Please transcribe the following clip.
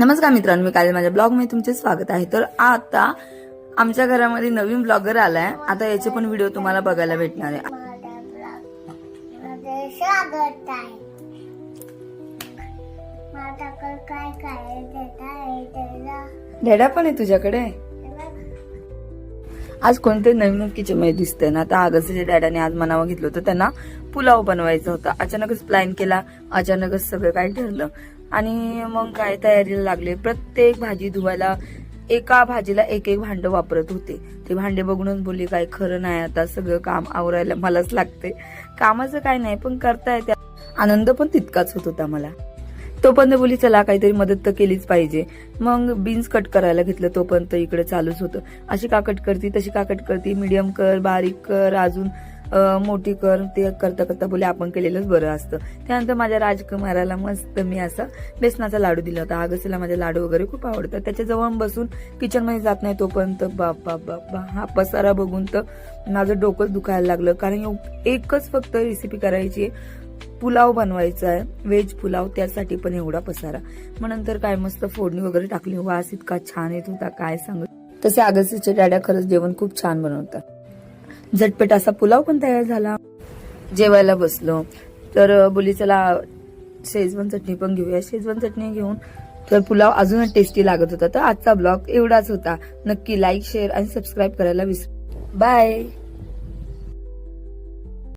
नमस्कार मित्रांनो, मी काल माझ्या ब्लॉग मध्ये तुमचे स्वागत आहे। तर आता आमच्या घरामध्ये नवीन ब्लॉगर आलाय। आता याचे पण व्हिडिओ तुम्हाला बघायला भेटणार आहे। ढेडा पण आहे तुझ्याकडे? आज कोणते नवीन किचन मध्ये दिसतंय ना। आता अगस्टच्या डॅडाने आज मनावं घेतलं होतं, त्यांना पुलाव बनवायचा होता। अचानकच प्लॅन केला, अचानकच सगळं काय ठरलं आणि मग काय तयारीला लागले। प्रत्येक भाजी धुवायला एका भाजीला एक एक भांड वापरत होते। ते भांडे बघूनच बोलली काय खरं नाही, आता सगळं काम आवरायला मलाच लागते। कामाचं काय नाही पण करता येते, आनंद पण तितकाच होत होता मला। तोपर्यंत बोली चला काहीतरी मदत तर केलीच पाहिजे। मग बीन्स कट करायला घेतलं, तोपर्यंत इकडे चालूच होतं, अशी का कट करती तशी का कट करती, मीडियम कर, बारीक कर, अजून मोठी कर। ते करता करता बोले आपण केलेलंच बरं असतं। त्यानंतर माझ्या राजकुमाराला मस्त मी असा बेसनाचा लाडू दिला होता। अगस्टला माझे लाडू वगैरे खूप आवडतात। त्याच्या जवळ बसून किचन मध्ये जात नाही तोपर्यंत बापा बापा हा पसारा बघून तर माझं डोकंच दुखायला लागलं। कारण एकच फक्त रेसिपी करायची आहे, पुलाव बनवायचा आहे, व्हेज पुलाव, त्यासाठी पण एवढा पसारा। मग नंतर काय मस्त फोडणी वगैरे टाकली, वास इतका छान येत होता काय सांगू। तसे अगस्टचे डॅडा खरंच जेवण खूप छान बनवतात। झटपट असा पुलाव पण तयार झाला। जेवायला बसलो तर बोली चला शेजवान चटणी पण घेऊया। शेजवान चटणी घेऊन तर पुलाव अजूनच टेस्टी लागत होता। तर आजचा ब्लॉग एवढाच होता। नक्की लाईक, शेअर आणि सबस्क्राईब करायला विसरू। बाय।